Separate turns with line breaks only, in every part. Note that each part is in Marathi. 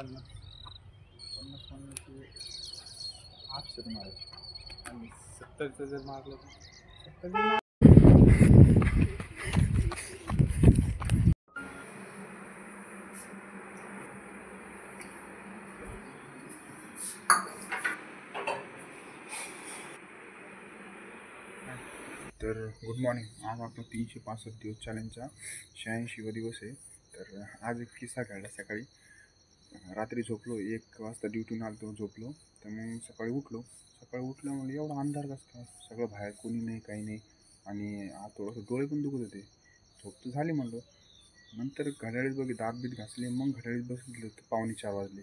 50 800 मारायचे आणि 70चं जर मारलं तर 70 तर गुड मॉर्निंग. आज आपला 365 दिवस चॅलेंजचा 86वा दिवस आहे. तर आज एक किस्सा घडला. सकाळी रात्री झोपलो, 1 वाजता ड्युटीहून आलो तो झोपलो. तर मग सकाळी उठलं म्हणजे एवढा अंधार कसं काय, सगळं बाहेर कोणी नाही काही नाही आणि आज थोडंसं डोळे पण दुखत होते. झोप तर झाली म्हणलो. नंतर घड्याळीत बघितलं, दात बीत घासले, मग घड्याळीत बसले तर 3:45 वाजले.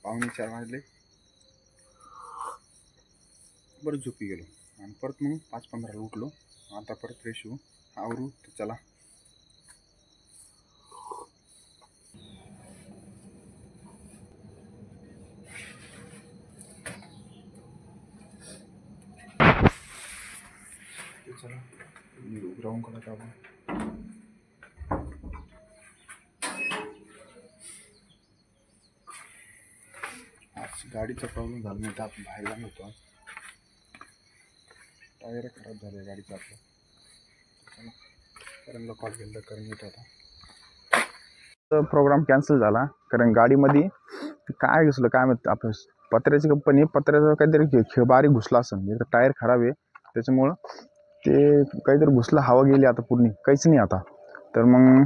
3:45 वाजले, परत झोपी गेलो आणि परत मग 5:15ला उठलो. आता परत फ्रेश होऊ आवरू तर चला. चला ग्राउंड कडे आपण आज गाडीचा प्रॉब्लेम झाला नाही तर आपण बाहेर जाणार होतो. टायर खराब झाले गाडीचा आपलं. चला करणला कॉल केला, करण येत होता. प्रोग्राम कॅन्सल झाला कारण गाडीमध्ये काय घुसलं काय माहिती. आपलं पत्र्याची कंपनी, पत्र्याचा काहीतरी बारीक घुसला असेल. एक टायर खराब आहे त्याच्यामुळं ते काहीतरी घुसलं, हवा गेली आता पूर्ण, काहीच नाही आता. तर मग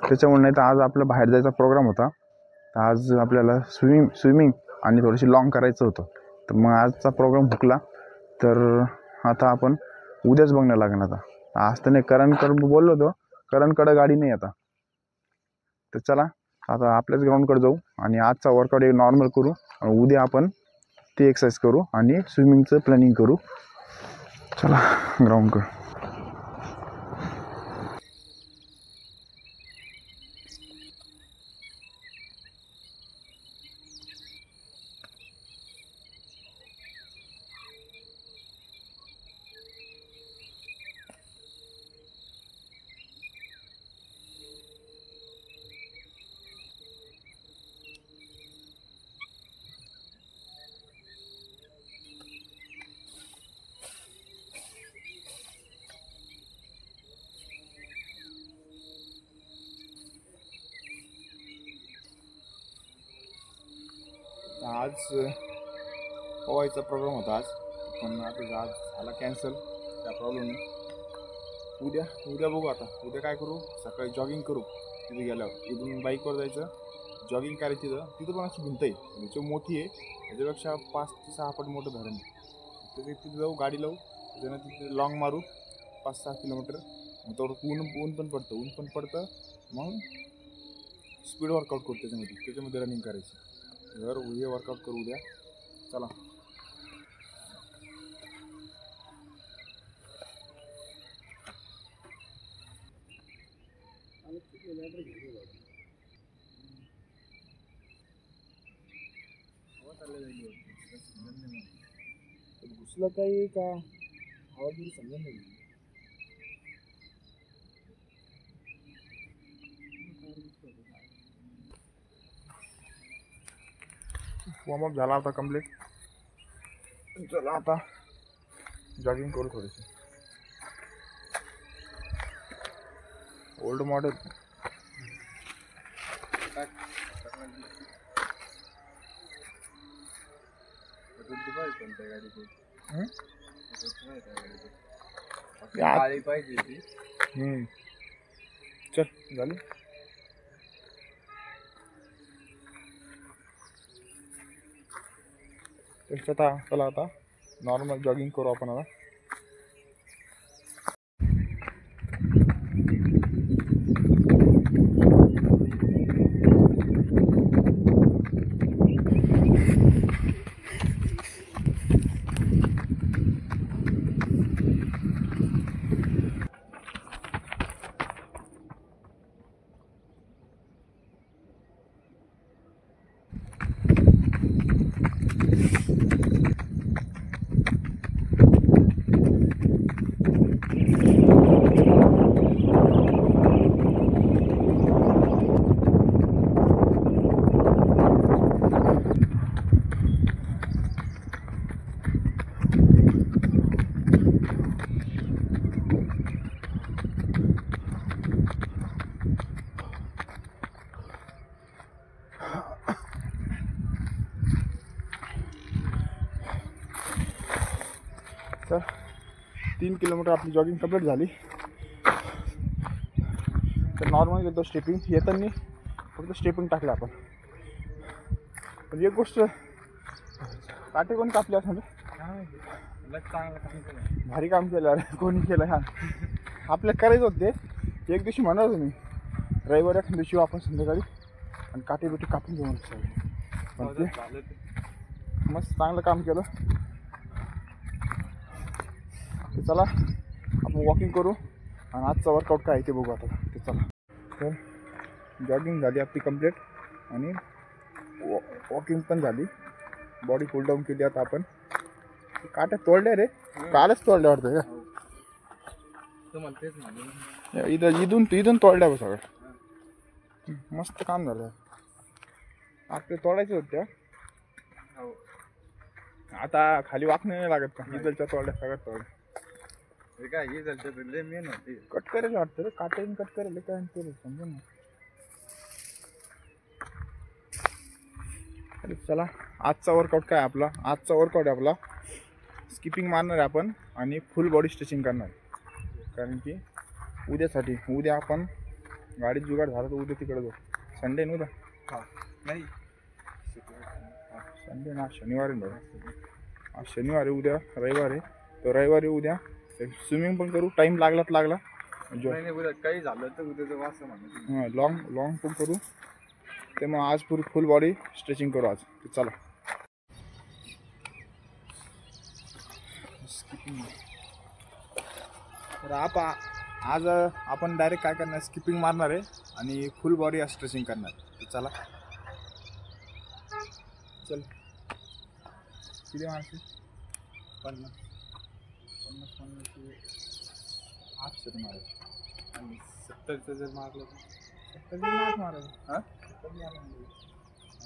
त्याच्यामुळे नाही तर आज आपलं बाहेर जायचा प्रोग्राम होता. तर आज आपल्याला स्विमिंग आणि थोडीशी लॉंग करायचं होतं. तर मग आजचा प्रोग्राम हुकला. तर आता आपण उद्याच बघणं लागणार. आता आज तर नाही, करणकडे बोललो होतो, करणकडे गाडी नाही आता. तर चला आता आपल्याच ग्राउंडकडे जाऊ आणि आजचा वर्कआउट एक नॉर्मल करू. उद्या आपण ते एक्सरसाइज करू आणि स्विमिंगचं प्लॅनिंग करू. चला ग्राउंडकडे. आज पोहायचा प्रोग्राम होता आज, पण आता आज झाला कॅन्सल. त्या प्रॉब्लेमने उद्या बघू. आता उद्या काय करू, सकाळी जॉगिंग करू. तिथे गेल्यावर इथून बाईकवर जायचं, जॉगिंग करायची. तिथं पण अशी भिंत आहे, म्हणजे मोठी आहे, त्याच्यापेक्षा 5 ते 6 पट मोठं धरण आहे. तिथे जाऊ, गाडी लावू, त्याच्यानं तिथे लॉंग मारू 5-6 किलोमीटर. मग तेवढं ऊन पण पडतं. मग स्पीड वर्कआउट करू त्याच्यामध्ये रनिंग करायची. हे वर्कआउट करू उद्या. चला घुसलं काही का हवा गिरी समजा नाही. वॉर्मअप झाला आता कम्प्लीट. चला आता जॉगिंग करू थोडीशी. ओल्ड मॉडेल गाडी पाहिजे ती. चल झाली. चला आता नॉर्मल जॉगिंग करू आपण आता. 3 किलोमीटर आपली जॉगिंग कंप्लीट झाली. तर नॉर्मल गेलो स्टेपिंग, येताना फक्त स्टेपिंग टाकलं आपण. पण एक गोष्ट काटे कोणी कापले असं भारी काम केलं अरे, कोणी केलं हा. आपल्या करायचं होते. एक दिवशी म्हणत होतो मी रविवारी एखाद्या दिवशी आपण संध्याकाळी आणि काटे बिटे कापून घेऊन सगळे. पण ते मस्त चांगलं काम केलं. ते चला आपण वॉकिंग करू आणि आजचा वर्कआउट काय आहे ते बघू आता. ते चला. तर जॉगिंग झाली आपली कंप्लीट आणि वॉकिंग पण झाली. बॉडी कूल डाऊन केली. आता आपण काट्या तोडल्या रे, कालच तोडल्या वाटतं का. इथून तोडल्या बघ सगळं. मस्त काम झालं. आपले तोडायचे होत्या आता, खाली वाकणे नाही लागत का. इथलच्या तोडल्या सगळ्यात तोडल्या.
काय हे मेन होते.
कट करेल वाटतं रे, काट्याने कट करेल काय केलं समजून ना. चला आजचा वर्कआउट काय आपला. आजचा वर्कआउट आहे आपला स्किपिंग मारणार आहे आपण आणि फुल बॉडी स्ट्रेचिंग करणार आहे. कारण की उद्यासाठी, उद्या आपण गाडीत जुगाड झाला तर उद्या तिकडे जाऊ. संडे ना उद्या.
हां नाही
संडे ना, शनिवार आहे. आज शनिवार आहे, उद्या रविवार आहे. तर रविवारी उद्या स्विमिंग पण करू. टाईम लागला तर लागला.
उद्या काही झालं तर उद्या असं म्हणत.
हां लॉंग पण करू. ते मग आज पुरी फुल बॉडी स्ट्रेचिंग करू आज. चला तर आज आपण डायरेक्ट काय करणार, स्किपिंग मारणार आहे आणि फुल बॉडी स्ट्रेचिंग करणार. तर चला चल. किती मारते? 50 800 मारायचं
आणि 70चं जर मारलं तर
70 मारायचं. हां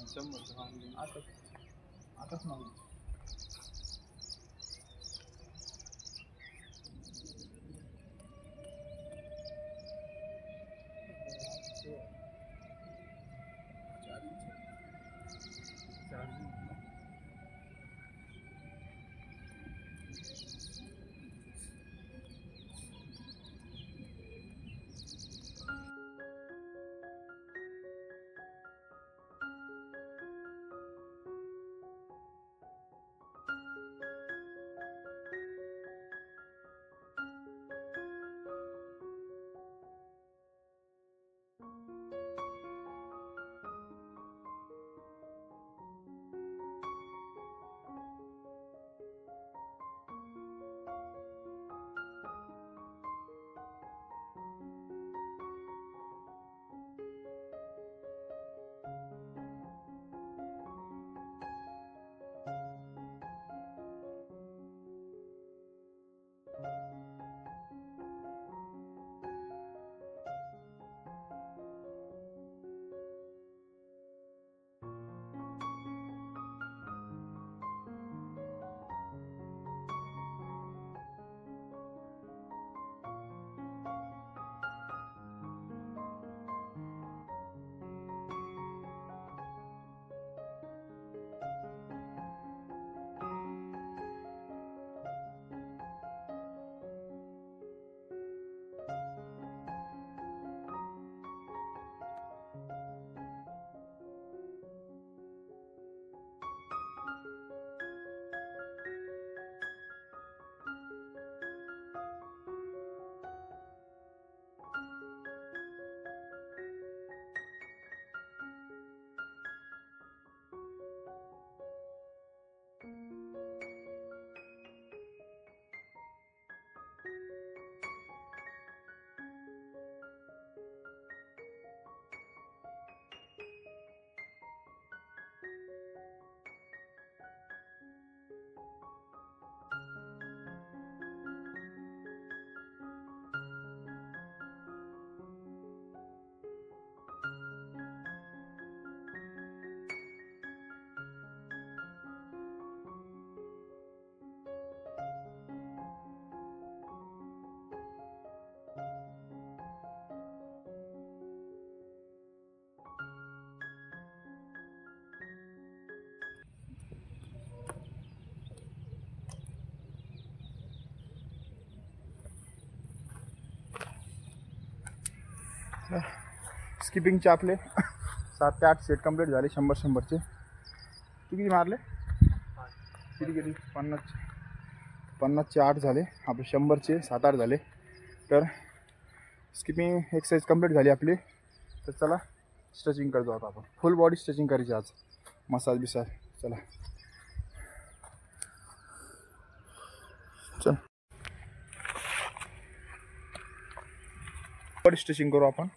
100 मारलं
आताच मारलं. स्किपिंगचे आपले 7 ते 8 सेट कंप्लीट झाले 100-100चे. तू किती मारले? किती 50चे 8 झाले आपले, 100चे 7-8 झाले. तर स्किपिंग एक्सरसाइज कंप्लीट झाली आपली. तर चला स्ट्रेचिंग करतो आता आपण. फुल बॉडी स्ट्रेचिंग करायची आज, मसाज बिसाज. चला चल बॉडी स्ट्रेचिंग करू आपण.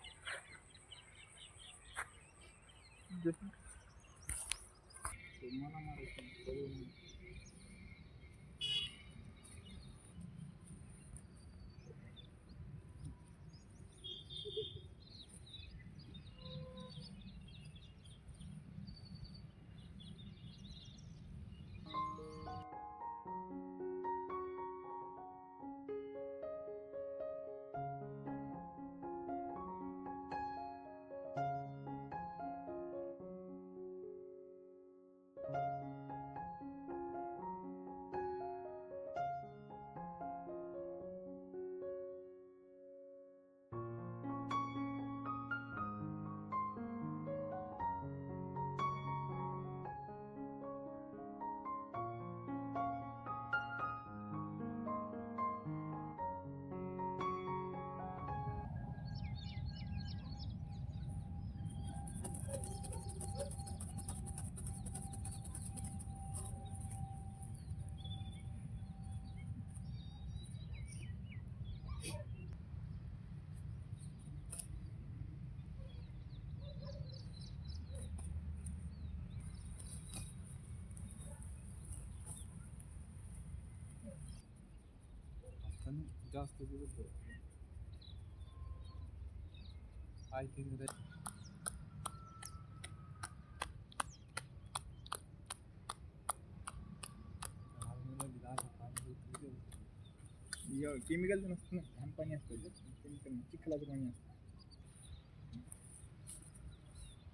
जास्त दिवस आय थिंक
केमिकलचं नसतं ना, घाण पाणी असतं. केमिकल चिखलाचं पाणी असतं.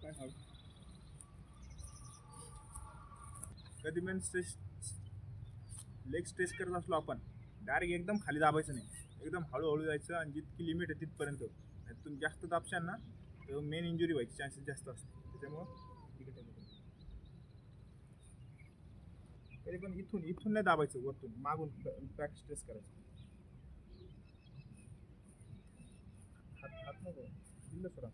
काय हवं कधी पण लेग स्ट्रेच करत असलो आपण, डायरेक्ट एकदम खाली दाबायचं नाही, एकदम हळूहळू जायचं. आणि जितकी लिमिट आहे तिथपर्यंत. तुम्ही जास्त दाबशाल ना तर मेन इंजुरी व्हायची चान्सेस जास्त असतात. त्याच्यामुळं तरी पण इथून नाही दाबायचं, वरतून मागून बॅक स्ट्रेच करायचं. हात नको दिलं सोडा.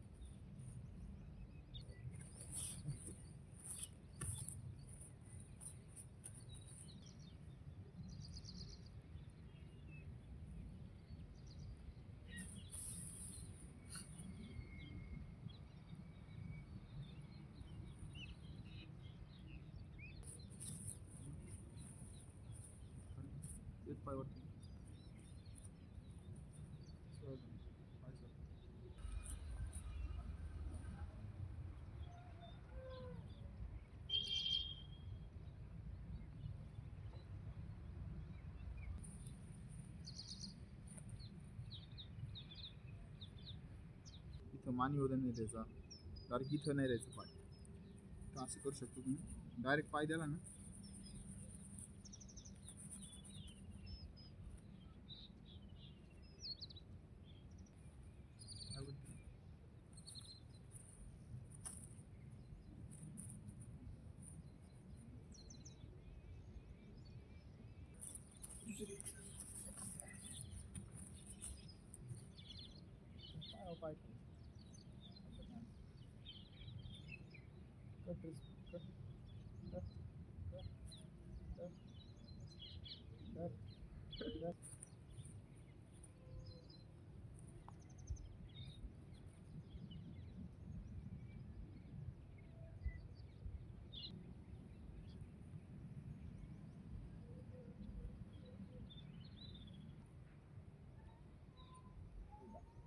पायवरती इथं मानी होतं नाही त्याचा, डायरेक्ट इथं नाही राहायचं पाय. तर असं करू शकतो तुम्ही. डायरेक्ट पाय द्याला ना, पाय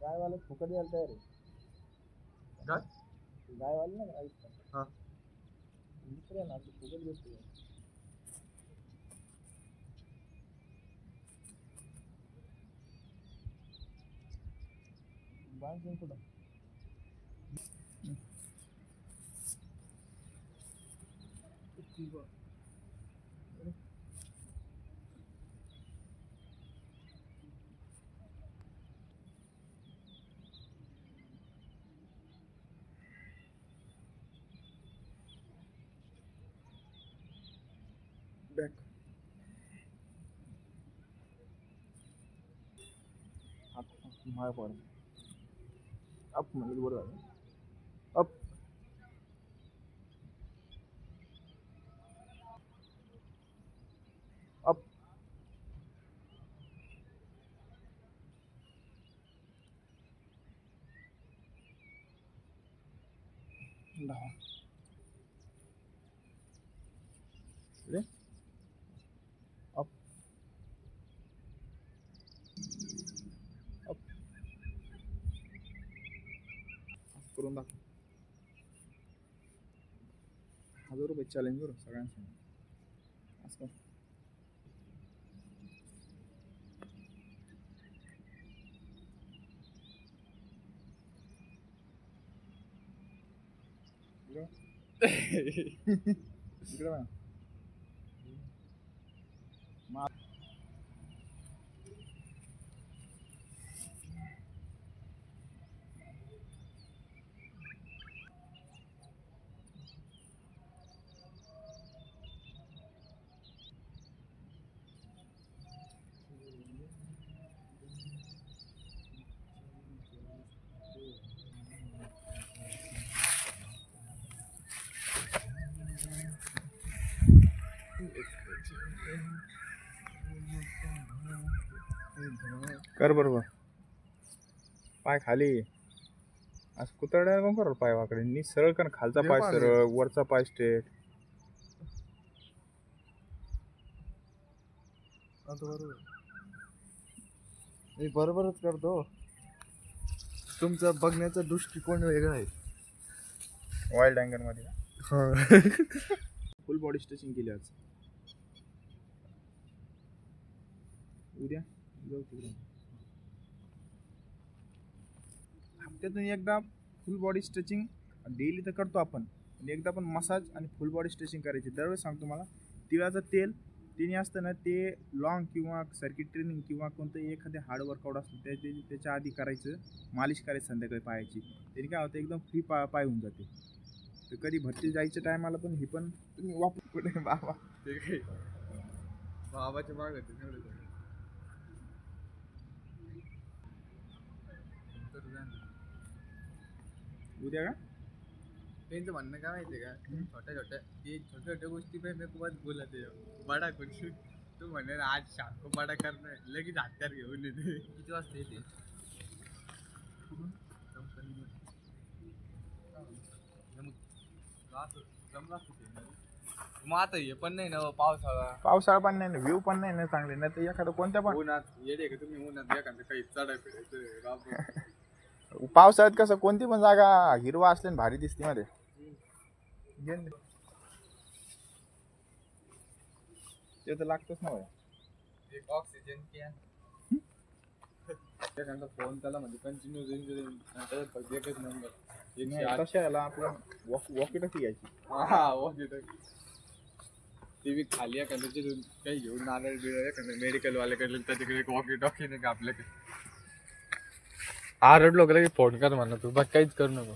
गायवाला फुकट द्यायला तयार आहे. गायवाले ना गाय दुसरे ना फुकट देतो. बांध कुठं मागे पड. अप म्हणजे बरोबर आहे. अप. अप. डाऊन. इकडे. अप. अप. करून दाखव. 1000 रुपये चॅलेंज बरं सगळ्यांसमोर. असं इकडे बघा. कर बरोबर. पाय खाली. असं कुतरड्या कोण कर पाय वाकडे. नी सरळ कर. खालचा पाय सरळ, वरचा पाय स्ट्रेट.
मी बरोबरच करतो. तुमचा बघण्याचा दृष्टिकोन वेगळा आहे.
वाईल्ड अँगल मध्ये फुल बॉडी स्ट्रेचिंग केली आज. उद्या जाऊ तिकडे. हप्त्यातून एकदा फुल बॉडी स्ट्रेचिंग डेली तर करतो आपण. आणि एकदा पण मसाज आणि फुल बॉडी स्ट्रेचिंग करायची. दरवेळेस सांगतो मला. तिळाचं तेल तिने असतं ना ते लॉंग किंवा सर्किट ट्रेनिंग किंवा कोणतं एखादे हार्ड वर्कआउट असतं त्याच्या आधी करायचं. मालिश करायची संध्याकाळी पायाची. त्याने काय होतं एकदम फ्री पाय होऊन जाते. तर कधी भरती जायच्या टायमाला पण हे पण तुम्ही वापरू. कुठे बाबा
ते काय बाबाच्या मागे
उद्या का
त्यांचं म्हणणं काय माहितीये का, छोट्या गोष्टी पे मी खूपच बोलत आहे. बडा कुछ तू म्हणे आज शाम को बडा करणार, लगेच हत्यार घेऊन येते. किती वाजता येते? मग आता हे पण नाही ना
पावसाळा पण नाही ना, व्ह्यू पण नाही ना चांगले. नाही तर एखादं कोणत्या पण
उन्हात येते का तुम्ही, उन्हात एखादं काही चढाय फिरायचं.
पावसाळ्यात कसं कोणती पण जागा हिरवा असले ना भारी दिसते मध्ये. ते तर लागतच ना भाई.
एक ऑक्सिजन क्या एखादा फोन त्याला म्हणजे कंटिन्यू एकच नंबर.
तशा याला आपलं वॉकी टॉकी घ्यायची.
हा वॉकी टॉकी. ती बी खाली एखाद्या तिथून काही घेऊन नारळ बिळ एखाद्या मेडिकल वाल्याकडे त्याच्याकडे एक वॉकी टॉकी नाही का आपल्याकडे. आरडलो की फोन कर म्हणा तू, बाकी काहीच करू नको.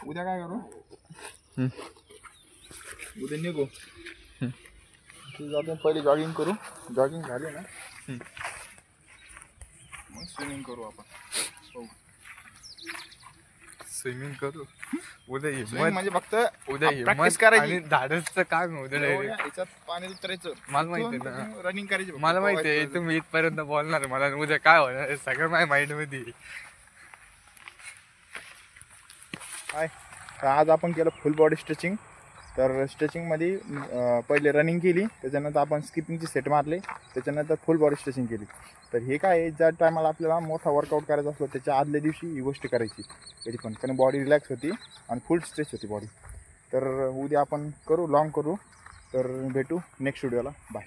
उद्या काय करू? उद्या निघू. जातो पहिले जॉगिंग करू. जॉगिंग झाली ना मग स्विमिंग करू आपण.
स्विमिंग करू उद्या.
म्हणजे फक्त
उद्या
प्रॅक्टिस करायची
आणि धाडसचं काम आहे उद्या.
याच्यात पाणी उतरायचं.
मला माहिती आहे ना,
रनिंग करायची.
मला माहिती आहे तुम्ही इथपर्यंत बोलणार. मला उद्या काय होणार सगळं माझ्या माइंड मध्ये.
काय तर आज आपण केलं फुल बॉडी स्ट्रेचिंग. तर स्ट्रेचिंगमध्ये पहिले रनिंग केली, त्याच्यानंतर आपण स्किपिंगची सेट मारले, त्याच्यानंतर फुल बॉडी स्ट्रेचिंग केली. तर हे काय आहे, ज्या टायमाला आपल्याला मोठा वर्कआउट करायचा असलो त्याच्या आदल्या दिवशी ही गोष्ट करायची कधी पण, कारण बॉडी रिलॅक्स होती आणि फुल स्ट्रेच होती बॉडी. तर उद्या आपण करू, लॉंग करू. तर भेटू नेक्स्ट व्हिडिओला. बाय.